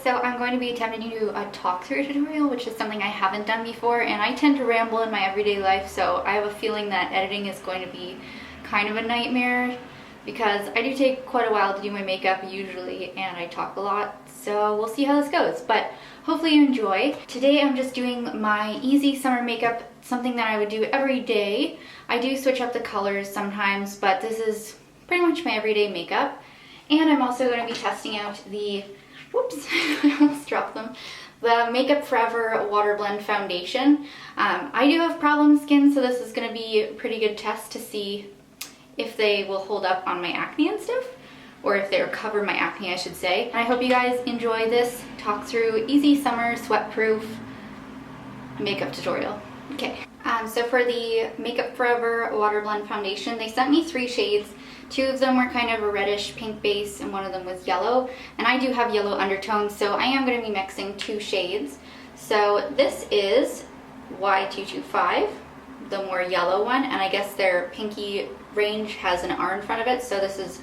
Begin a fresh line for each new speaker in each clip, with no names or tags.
so I'm going to be attempting to do a talk through tutorial, which is something I haven't done before, and I tend to ramble in my everyday life, so I have a feeling that editing is going to be kind of a nightmare because I do take quite a while to do my makeup usually, and I talk a lot, so we'll see how this goes, but hopefully you enjoy. Today I'm just doing my easy summer makeup, something that I would do every day. I do switch up the colors sometimes, but this is pretty much my everyday makeup. And I'm also going to be testing out the, whoops, I almost dropped them, the Makeup Forever Water Blend Foundation. I do have problem skin, so this is going to be a pretty good test to see if they will hold up on my acne and stuff, or if they recover my acne, I should say. And I hope you guys enjoy this talk through easy summer sweat-proof makeup tutorial. Okay, so for the Makeup Forever Water Blend Foundation, they sent me 3 shades. 2 of them were kind of a reddish pink base and 1 of them was yellow. And I do have yellow undertones, so I am going to be mixing 2 shades. So this is Y225, the more yellow one, and I guess their pinky range has an R in front of it, so this is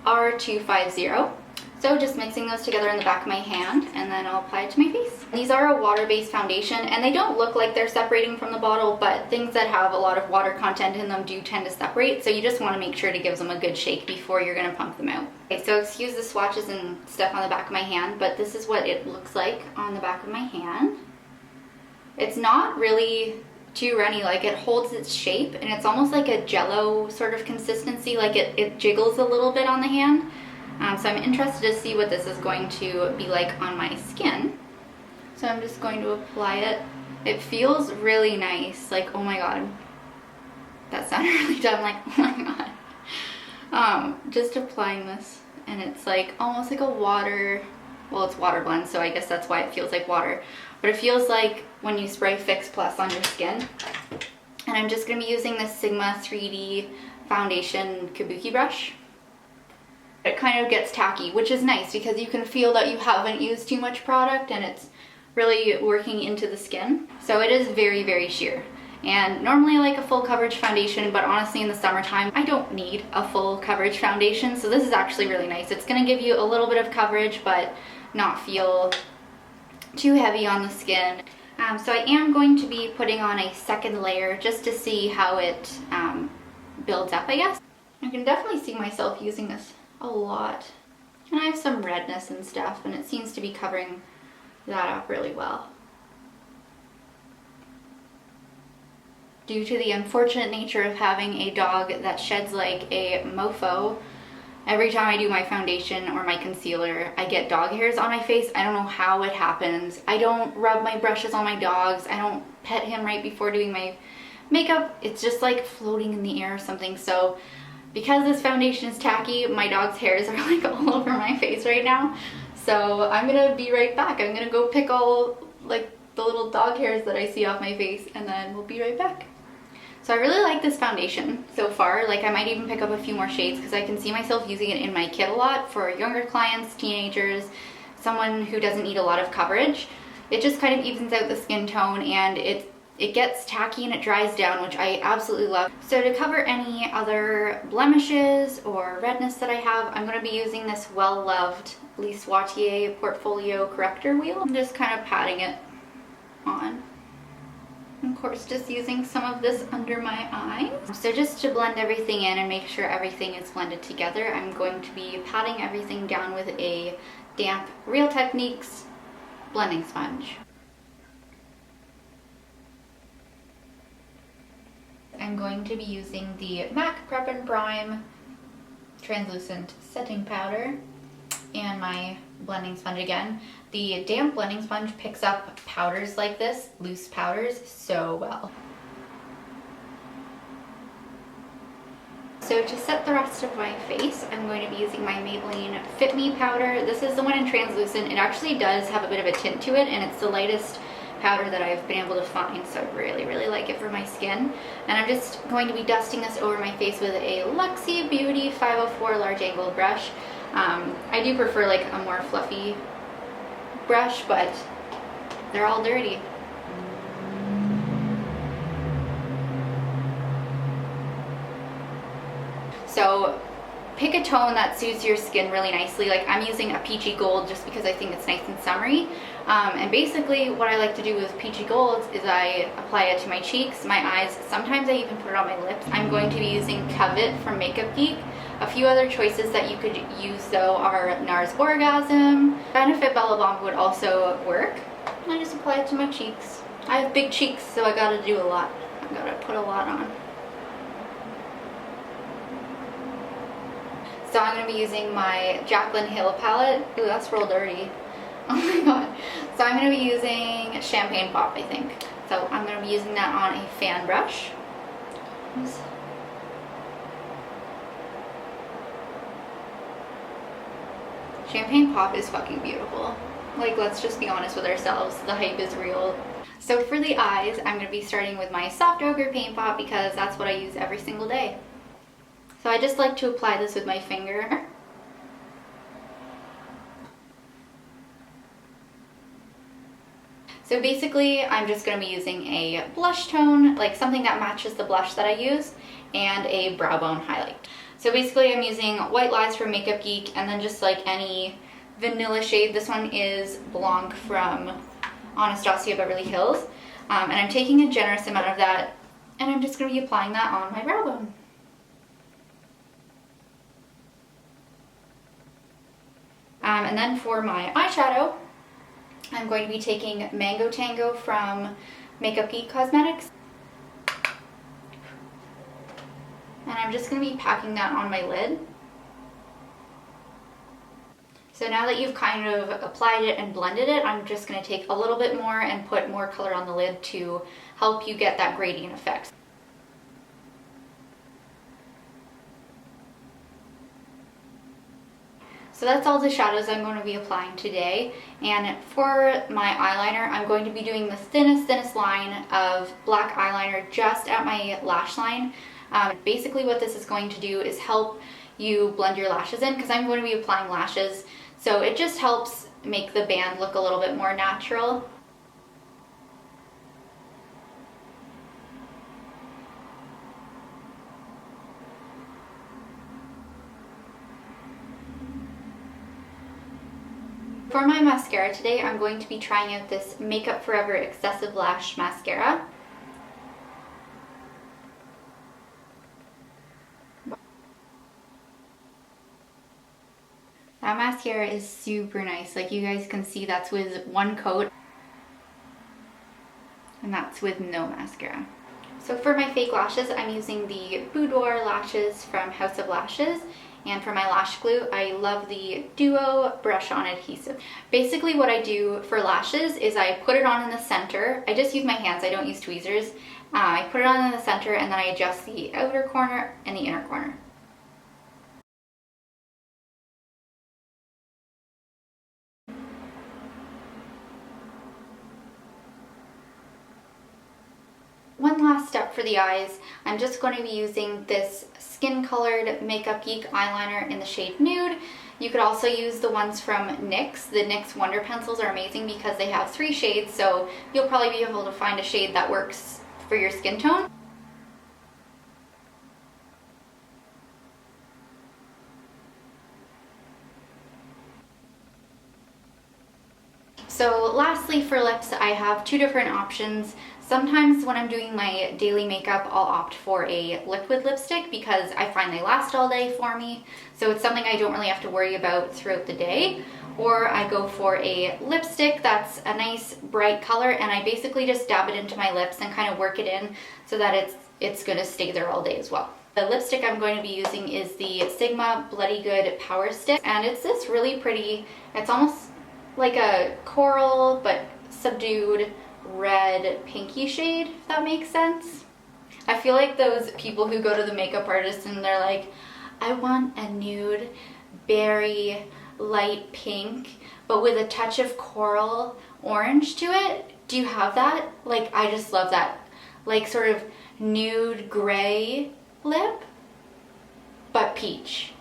R250. So just mixing those together in the back of my hand, and then I'll apply it to my face. These are a water-based foundation, and they don't look like they're separating from the bottle, but things that have a lot of water content in them do tend to separate, so you just want to make sure to give them a good shake before you're going to pump them out. Okay, so excuse the swatches and stuff on the back of my hand, but this is what it looks like on the back of my hand. It's not really too runny, like it holds its shape, and it's almost like a jello sort of consistency, like it jiggles a little bit on the hand. So I'm interested to see what this is going to be like on my skin. So I'm just going to apply it. It feels really nice, like oh my god. That sounded really dumb, like oh my god. Just applying this, and it's like almost like a water, well it's water blend, so I guess that's why it feels like water. But it feels like when you spray Fix Plus on your skin. And I'm just going to be using this Sigma 3D Foundation Kabuki brush. It kind of gets tacky, which is nice because you can feel that you haven't used too much product and it's really working into the skin. So it is very, very sheer. And normally I like a full coverage foundation, but honestly in the summertime I don't need a full coverage foundation, so this is actually really nice. It's going to give you a little bit of coverage but not feel too heavy on the skin. So I am going to be putting on a second layer just to see how it builds up, I guess. I can definitely see myself using this a lot, and I have some redness and stuff, and it seems to be covering that up really well. Due to the unfortunate nature of having a dog that sheds like a mofo, every time I do my foundation or my concealer, I get dog hairs on my face. I don't know how it happens. I don't rub my brushes on my dogs. I don't pet him right before doing my makeup. It's just like floating in the air or something. So because this foundation is tacky, my dog's hairs are like all over my face right now. So I'm gonna be right back. I'm gonna go pick all like the little dog hairs that I see off my face, and then we'll be right back. So I really like this foundation so far. Like I might even pick up a few more shades because I can see myself using it in my kit a lot for younger clients, teenagers, someone who doesn't need a lot of coverage. It just kind of evens out the skin tone, and it gets tacky and it dries down, which I absolutely love. So to cover any other blemishes or redness that I have, I'm going to be using this well-loved Lise Watier Portfolio Corrector Wheel. I'm just kind of patting it on. Of course, just using some of this under my eyes. So just to blend everything in and make sure everything is blended together, I'm going to be patting everything down with a damp Real Techniques blending sponge. I'm going to be using the MAC Prep and Prime translucent setting powder and my blending sponge again. The damp blending sponge picks up powders like this, loose powders, so well. So to set the rest of my face, I'm going to be using my Maybelline Fit Me powder. This is the one in translucent. It actually does have a bit of a tint to it, and it's the lightest powder that I've been able to find, so I really, really like it for my skin. And I'm just going to be dusting this over my face with a Lucie Beauty 504 large angle brush. I do prefer like a more fluffy brush, but they're all dirty. So pick a tone that suits your skin really nicely. Like I'm using a peachy gold just because I think it's nice and summery. And basically what I like to do with peachy golds is I apply it to my cheeks, my eyes, sometimes I even put it on my lips. I'm going to be using Covet from Makeup Geek. A few other choices that you could use though are NARS Orgasm. Benefit Bella Bomb would also work. And I just apply it to my cheeks. I have big cheeks, so I gotta do a lot. I gotta put a lot on. So I'm going to be using my Jaclyn Halo palette. Ooh, that's real dirty. Oh my god. So I'm going to be using Champagne Pop, I think. So I'm going to be using that on a fan brush. Champagne Pop is fucking beautiful. Like, let's just be honest with ourselves. The hype is real. So for the eyes, I'm going to be starting with my Soft Ochre Paint Pot because that's what I use every single day. So I just like to apply this with my finger. So basically, I'm just going to be using a blush tone, like something that matches the blush that I use, and a brow bone highlight. So basically, I'm using White Lies from Makeup Geek, and then just like any vanilla shade. This one is Blanc from Anastasia Beverly Hills. And I'm taking a generous amount of that, and I'm just going to be applying that on my brow bone. And then for my eyeshadow, I'm going to be taking Mango Tango from Makeup Geek Cosmetics. And I'm just going to be packing that on my lid. So now that you've kind of applied it and blended it, I'm just going to take a little bit more and put more color on the lid to help you get that gradient effect. So that's all the shadows I'm going to be applying today. And for my eyeliner, I'm going to be doing the thinnest line of black eyeliner just at my lash line. Basically what this is going to do is help you blend your lashes in, because I'm going to be applying lashes. So it just helps make the band look a little bit more natural. For my mascara today, I'm going to be trying out this Makeup Forever Excessive Lash Mascara. That mascara is super nice. Like you guys can see, that's with one coat, and that's with no mascara. So for my fake lashes, I'm using the Boudoir lashes from House of Lashes. And for my lash glue, I love the Duo Brush On Adhesive. Basically what I do for lashes is I put it on in the center. I just use my hands, I don't use tweezers. I put it on in the center and then I adjust the outer corner and the inner corner. One last step for the eyes, I'm just going to be using this skin colored Makeup Geek eyeliner in the shade Nude. You could also use the ones from NYX. The NYX Wonder Pencils are amazing because they have 3 shades, so you'll probably be able to find a shade that works for your skin tone. So lastly, for lips, I have 2 different options. Sometimes when I'm doing my daily makeup, I'll opt for a liquid lipstick because I find they last all day for me. So it's something I don't really have to worry about throughout the day. Or I go for a lipstick that's a nice bright color and I basically just dab it into my lips and kind of work it in so that it's going to stay there all day as well. The lipstick I'm going to be using is the Sigma Bloody Good Power Stick, and it's this really pretty, it's almost like a coral but subdued red pinky shade, if that makes sense. I feel like those people who go to the makeup artist and they're like, I want a nude berry light pink but with a touch of coral orange to it. Do you have that? Like, I just love that, like sort of nude gray lip but peach.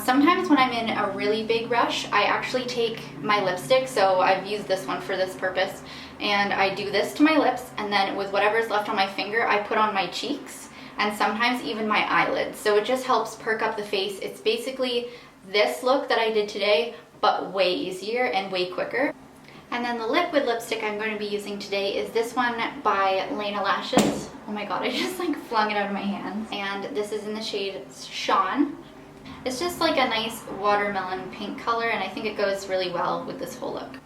Some sometimes when I'm in a really big rush, I actually take my lipstick, so I've used this one for this purpose, and I do this to my lips, and then with whatever's left on my finger, I put on my cheeks, and sometimes even my eyelids. So it just helps perk up the face. It's basically this look that I did today, but way easier and way quicker. And then the liquid lipstick I'm going to be using today is this one by Lena Lashes. Oh my god, I just like flung it out of my hands. And this is in the shade Sean. It's just like a nice watermelon pink color, and I think it goes really well with this whole look.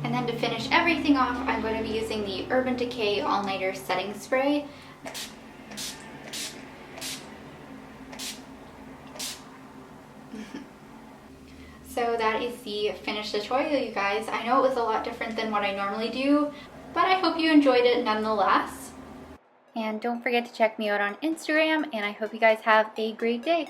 And then to finish everything off, I'm going to be using the Urban Decay All Nighter Setting Spray. So that is the finished tutorial, you guys. I know it was a lot different than what I normally do, but I hope you enjoyed it nonetheless. And don't forget to check me out on Instagram, and I hope you guys have a great day.